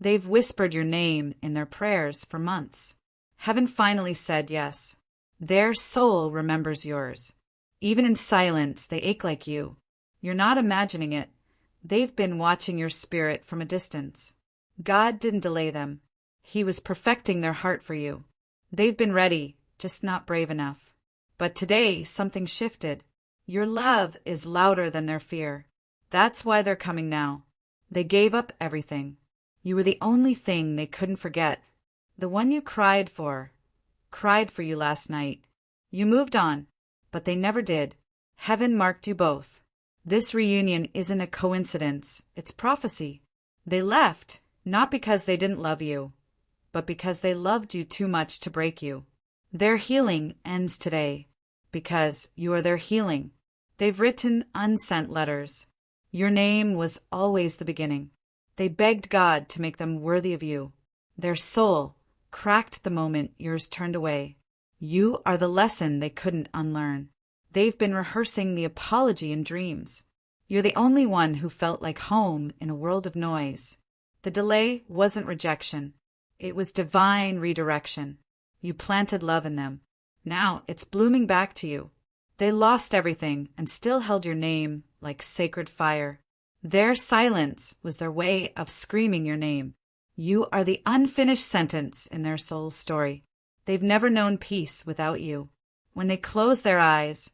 They've whispered your name in their prayers for months. Heaven finally said yes. Their soul remembers yours. Even in silence, they ache like you. You're not imagining it. They've been watching your spirit from a distance. God didn't delay them. He was perfecting their heart for you. They've been ready, just not brave enough. But today, something shifted. Your love is louder than their fear. That's why they're coming now. They gave up everything. You were the only thing they couldn't forget. The one you cried for you last night. You moved on, but they never did. Heaven marked you both. This reunion isn't a coincidence, it's prophecy. They left, not because they didn't love you, but because they loved you too much to break you. Their healing ends today, because you are their healing. They've written unsent letters. Your name was always the beginning. They begged God to make them worthy of you. Their soul cracked the moment yours turned away. You are the lesson they couldn't unlearn. They've been rehearsing the apology in dreams. You're the only one who felt like home in a world of noise. The delay wasn't rejection. It was divine redirection. You planted love in them. Now it's blooming back to you. They lost everything and still held your name like sacred fire. Their silence was their way of screaming your name. You are the unfinished sentence in their soul's story. They've never known peace without you. When they close their eyes,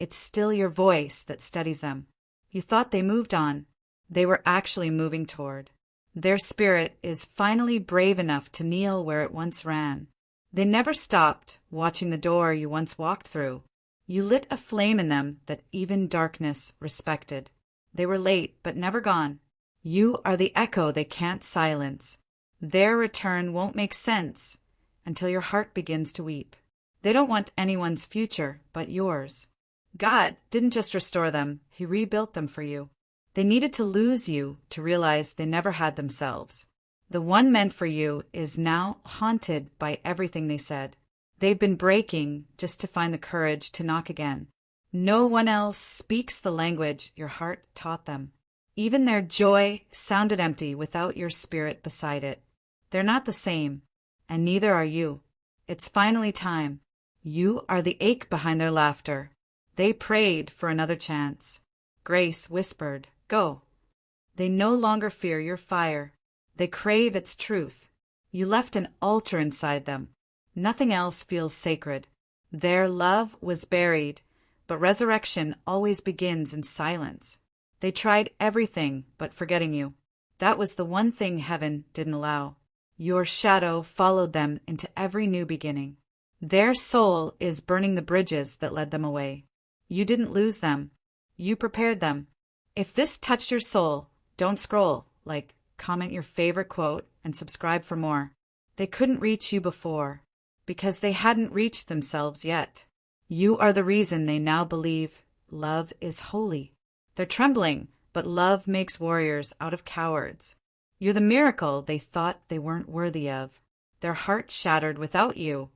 it's still your voice that steadies them. You thought they moved on. They were actually moving toward. Their spirit is finally brave enough to kneel where it once ran. They never stopped watching the door you once walked through. You lit a flame in them that even darkness respected. They were late, but never gone. You are the echo they can't silence. Their return won't make sense until your heart begins to weep. They don't want anyone's future but yours. God didn't just restore them, He rebuilt them for you. They needed to lose you to realize they never had themselves. The one meant for you is now haunted by everything they said. They've been breaking just to find the courage to knock again. No one else speaks the language your heart taught them. Even their joy sounded empty without your spirit beside it. They're not the same, and neither are you. It's finally time. You are the ache behind their laughter. They prayed for another chance. Grace whispered, "Go." They no longer fear your fire. They crave its truth. You left an altar inside them. Nothing else feels sacred. Their love was buried, but resurrection always begins in silence. They tried everything but forgetting you. That was the one thing heaven didn't allow. Your shadow followed them into every new beginning. Their soul is burning the bridges that led them away. You didn't lose them. You prepared them. If this touched your soul, don't scroll. Comment your favorite quote, and subscribe for more. They couldn't reach you before, because they hadn't reached themselves yet. You are the reason they now believe love is holy. They're trembling, but love makes warriors out of cowards. You're the miracle they thought they weren't worthy of. Their heart shattered without you,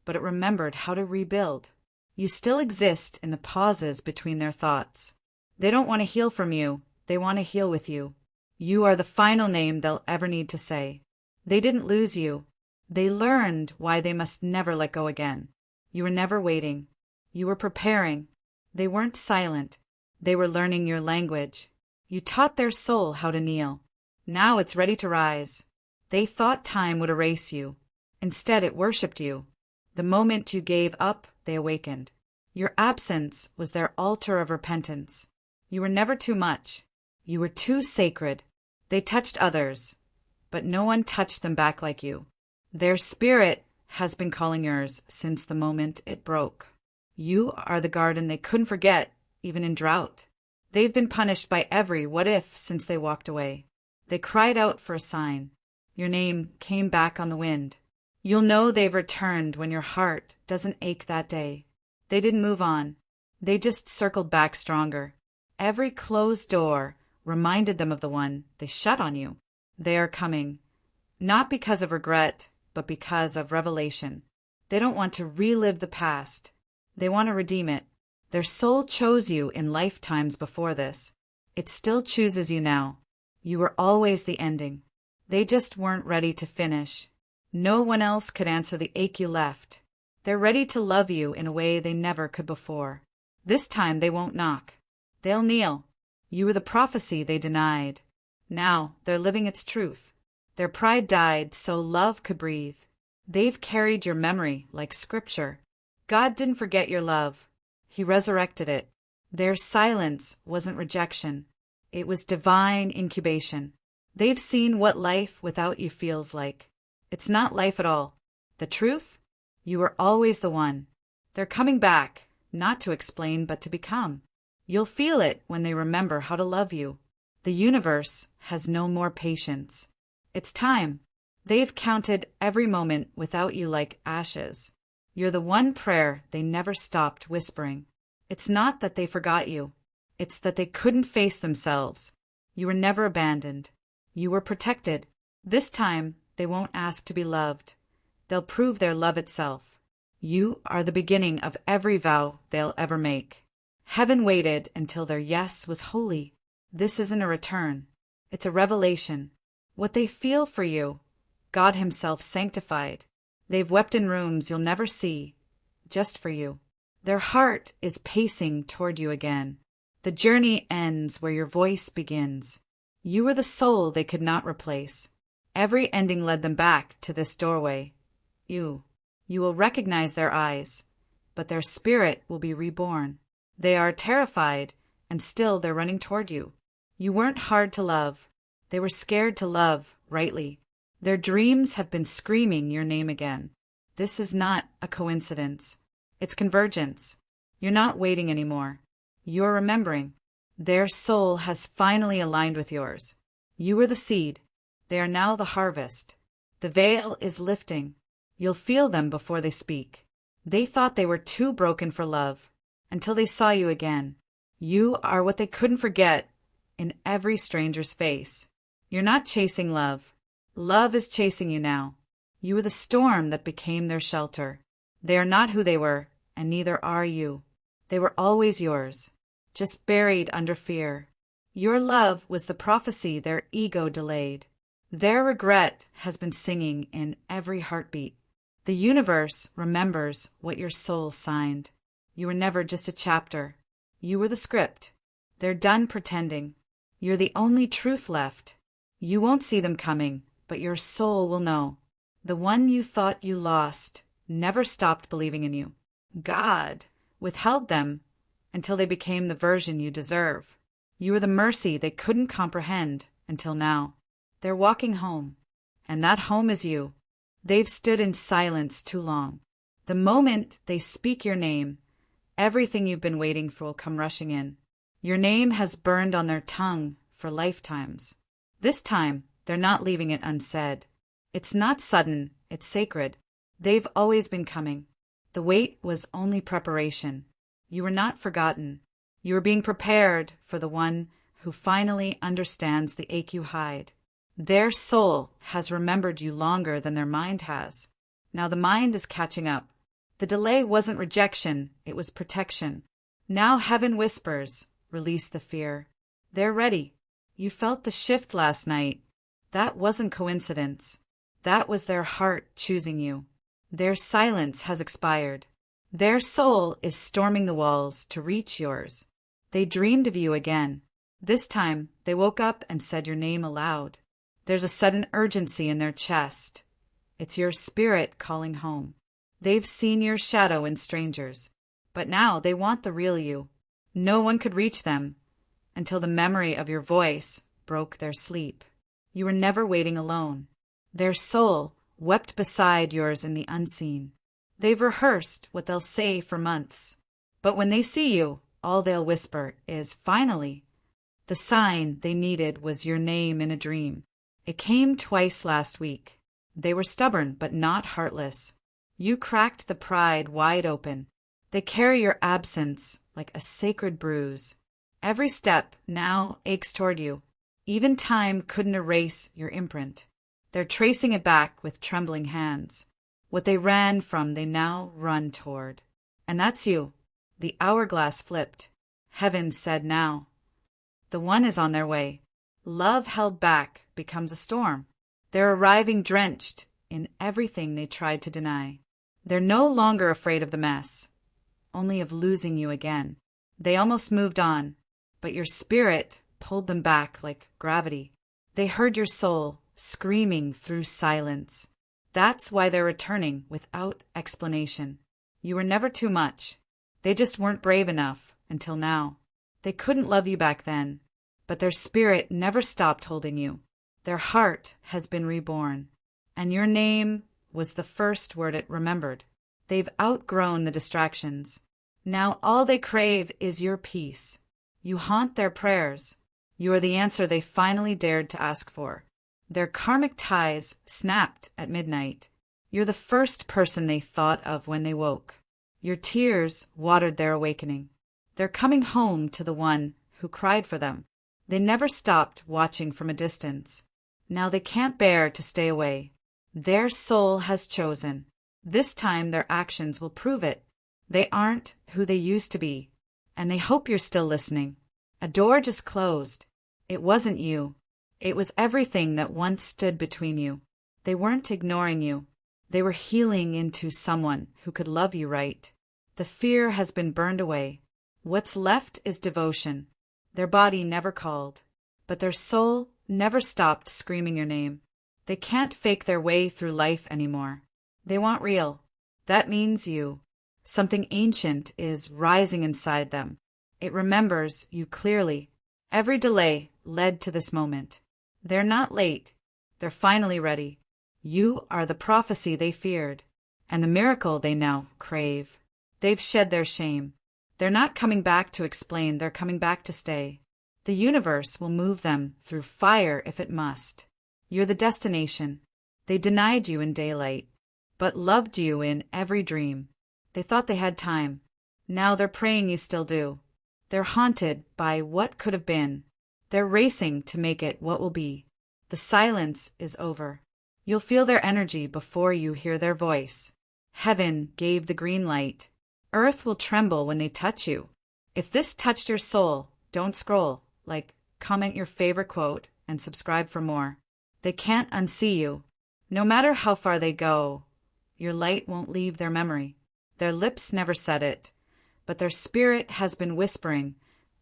but it remembered how to rebuild. You still exist in the pauses between their thoughts. They don't want to heal from you, they want to heal with you. You are the final name they'll ever need to say. They didn't lose you. They learned why they must never let go again. You were never waiting. You were preparing. They weren't silent. They were learning your language. You taught their soul how to kneel. Now it's ready to rise. They thought time would erase you. Instead, it worshipped you. The moment you gave up, they awakened. Your absence was their altar of repentance. You were never too much. You were too sacred. They touched others, but no one touched them back like you. Their spirit has been calling yours since the moment it broke. You are the garden they couldn't forget, even in drought. They've been punished by every what if since they walked away. They cried out for a sign. Your name came back on the wind. You'll know they've returned when your heart doesn't ache that day. They didn't move on. They just circled back stronger. Every closed door reminded them of the one they shut on you. They are coming, not because of regret, but because of revelation. They don't want to relive the past. They want to redeem it. Their soul chose you in lifetimes before this. It still chooses you now. You were always the ending. They just weren't ready to finish. No one else could answer the ache you left. They're ready to love you in a way they never could before. This time they won't knock. They'll kneel. You were the prophecy they denied. Now they're living its truth. Their pride died so love could breathe. They've carried your memory like scripture. God didn't forget your love. He resurrected it. Their silence wasn't rejection. It was divine incubation. They've seen what life without you feels like. It's not life at all. The truth? You were always the one. They're coming back, not to explain but to become. You'll feel it when they remember how to love you. The universe has no more patience. It's time. They've counted every moment without you like ashes. You're the one prayer they never stopped whispering. It's not that they forgot you. It's that they couldn't face themselves. You were never abandoned. You were protected. This time, they won't ask to be loved. They'll prove their love itself. You are the beginning of every vow they'll ever make. Heaven waited until their yes was holy. This isn't a return. It's a revelation. What they feel for you, God Himself sanctified. They've wept in rooms you'll never see, just for you. Their heart is pacing toward you again. The journey ends where your voice begins. You were the soul they could not replace. Every ending led them back to this doorway. You will recognize their eyes, but their spirit will be reborn. They are terrified, and still they're running toward you. You weren't hard to love. They were scared to love, rightly. Their dreams have been screaming your name again. This is not a coincidence. It's convergence. You're not waiting anymore. You're remembering. Their soul has finally aligned with yours. You were the seed. They are now the harvest. The veil is lifting. You'll feel them before they speak. They thought they were too broken for love, until they saw you again. You are what they couldn't forget in every stranger's face. You're not chasing love. Love is chasing you now. You were the storm that became their shelter. They are not who they were, and neither are you. They were always yours, just buried under fear. Your love was the prophecy their ego delayed. Their regret has been singing in every heartbeat. The universe remembers what your soul signed. You were never just a chapter. You were the script. They're done pretending. You're the only truth left. You won't see them coming, but your soul will know. The one you thought you lost never stopped believing in you. God withheld them until they became the version you deserve. You were the mercy they couldn't comprehend until now. They're walking home, and that home is you. They've stood in silence too long. The moment they speak your name, everything you've been waiting for will come rushing in. Your name has burned on their tongue for lifetimes. This time, they're not leaving it unsaid. It's not sudden, it's sacred. They've always been coming. The wait was only preparation. You were not forgotten. You were being prepared for the one who finally understands the ache you hide. Their soul has remembered you longer than their mind has. Now the mind is catching up. The delay wasn't rejection, it was protection. Now heaven whispers, release the fear. They're ready. You felt the shift last night. That wasn't coincidence. That was their heart choosing you. Their silence has expired. Their soul is storming the walls to reach yours. They dreamed of you again. This time, they woke up and said your name aloud. There's a sudden urgency in their chest. It's your spirit calling home. They've seen your shadow in strangers, but now they want the real you. No one could reach them until the memory of your voice broke their sleep. You were never waiting alone. Their soul wept beside yours in the unseen. They've rehearsed what they'll say for months, but when they see you, all they'll whisper is, finally. The sign they needed was your name in a dream. It came twice last week. They were stubborn, but not heartless. You cracked the pride wide open. They carry your absence like a sacred bruise. Every step now aches toward you. Even time couldn't erase your imprint. They're tracing it back with trembling hands. What they ran from, they now run toward. And that's you. The hourglass flipped. Heaven said now. The one is on their way. Love held back becomes a storm. They're arriving drenched in everything they tried to deny. They're no longer afraid of the mess, only of losing you again. They almost moved on, but your spirit pulled them back like gravity. They heard your soul screaming through silence. That's why they're returning without explanation. You were never too much. They just weren't brave enough until now. They couldn't love you back then, but their spirit never stopped holding you. Their heart has been reborn, and your name was the first word it remembered. They've outgrown the distractions. Now all they crave is your peace. You haunt their prayers. You are the answer they finally dared to ask for. Their karmic ties snapped at midnight. You're the first person they thought of when they woke. Your tears watered their awakening. They're coming home to the one who cried for them. They never stopped watching from a distance. Now they can't bear to stay away. Their soul has chosen. This time their actions will prove it. They aren't who they used to be, and they hope you're still listening. A door just closed. It wasn't you. It was everything that once stood between you. They weren't ignoring you. They were healing into someone who could love you right. The fear has been burned away. What's left is devotion. Their body never called, but their soul never stopped screaming your name. They can't fake their way through life anymore. They want real. That means you. Something ancient is rising inside them. It remembers you clearly. Every delay led to this moment. They're not late. They're finally ready. You are the prophecy they feared, and the miracle they now crave. They've shed their shame. They're not coming back to explain, they're coming back to stay. The universe will move them through fire if it must. You're the destination. They denied you in daylight, but loved you in every dream. They thought they had time. Now they're praying you still do. They're haunted by what could have been. They're racing to make it what will be. The silence is over. You'll feel their energy before you hear their voice. Heaven gave the green light. Earth will tremble when they touch you. If this touched your soul, don't scroll. Comment your favorite quote and subscribe for more. They can't unsee you. No matter how far they go, your light won't leave their memory. Their lips never said it, but their spirit has been whispering,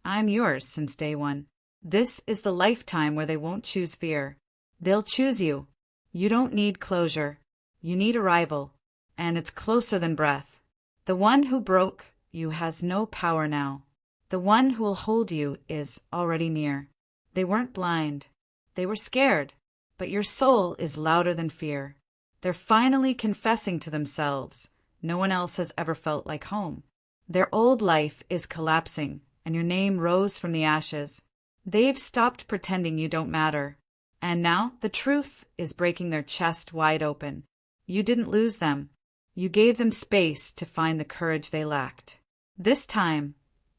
I'm yours since day one. This is the lifetime where they won't choose fear. They'll choose you. You don't need closure. You need arrival, and it's closer than breath. The one who broke you has no power now. The one who will hold you is already near. They weren't blind. They were scared, but your soul is louder than fear. They're finally confessing to themselves. No one else has ever felt like home. Their old life is collapsing, and your name rose from the ashes. They've stopped pretending you don't matter. And now the truth is breaking their chest wide open. You didn't lose them. You gave them space to find the courage they lacked. This time,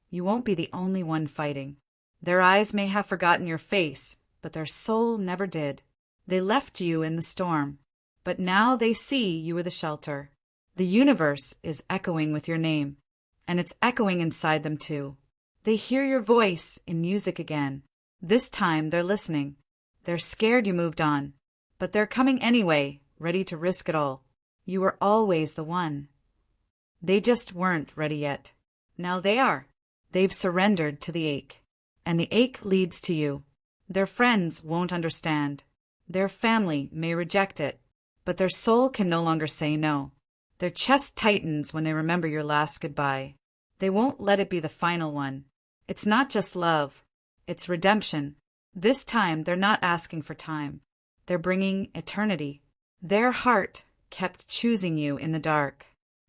you won't be the only one fighting. Their eyes may have forgotten your face, but their soul never did. They left you in the storm, but now they see you were the shelter. The universe is echoing with your name, and it's echoing inside them too. They hear your voice in music again. This time they're listening. They're scared you moved on, but they're coming anyway, ready to risk it all. You were always the one. They just weren't ready yet. Now they are. They've surrendered to the ache, and the ache leads to you. Their friends won't understand. Their family may reject it, but their soul can no longer say no. Their chest tightens when they remember your last goodbye. They won't let it be the final one. It's not just love. It's redemption. This time, they're not asking for time. They're bringing eternity. Their heart kept choosing you in the dark.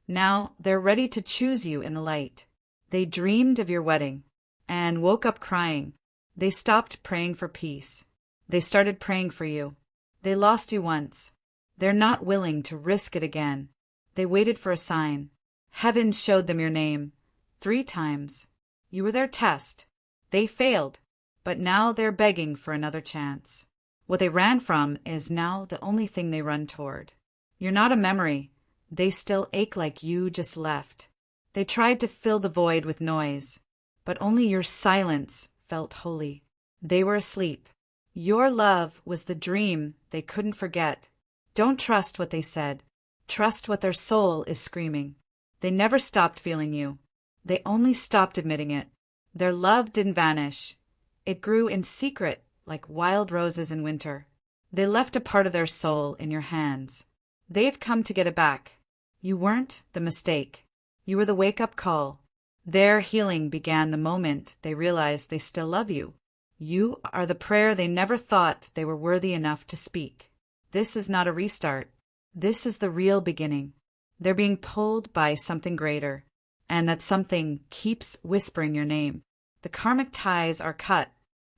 Now they're ready to choose you in the light. They dreamed of your wedding and woke up crying. They stopped praying for peace. They started praying for you. They lost you once. They're not willing to risk it again. They waited for a sign. Heaven showed them your name 3 times. You were their test. They failed, but now they're begging for another chance. What they ran from is now the only thing they run toward. You're not a memory. They still ache like you just left. They tried to fill the void with noise, but only your silence felt holy. They were asleep. Your love was the dream they couldn't forget. Don't trust what they said. Trust what their soul is screaming. They never stopped feeling you. They only stopped admitting it. Their love didn't vanish. It grew in secret like wild roses in winter. They left a part of their soul in your hands. They've come to get it back. You weren't the mistake. You were the wake-up call. Their healing began the moment they realized they still love you. You are the prayer they never thought they were worthy enough to speak. This is not a restart. This is the real beginning. They're being pulled by something greater, and that something keeps whispering your name. The karmic ties are cut.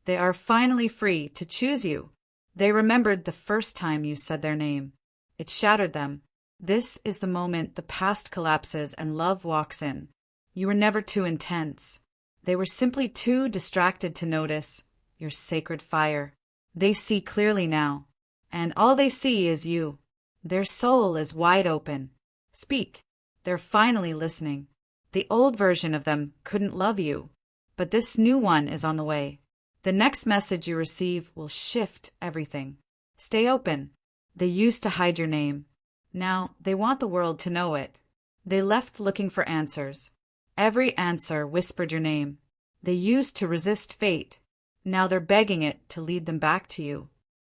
They are finally free to choose you. They remembered the first time you said their name. It shattered them. This is the moment the past collapses and love walks in. You were never too intense. They were simply too distracted to notice your sacred fire. They see clearly now, and all they see is you. Their soul is wide open. Speak. They're finally listening. The old version of them couldn't love you, but this new one is on the way. The next message you receive will shift everything. Stay open. They used to hide your name. Now they want the world to know it. They left looking for answers. Every answer whispered your name. They used to resist fate. Now they're begging it to lead them back to you.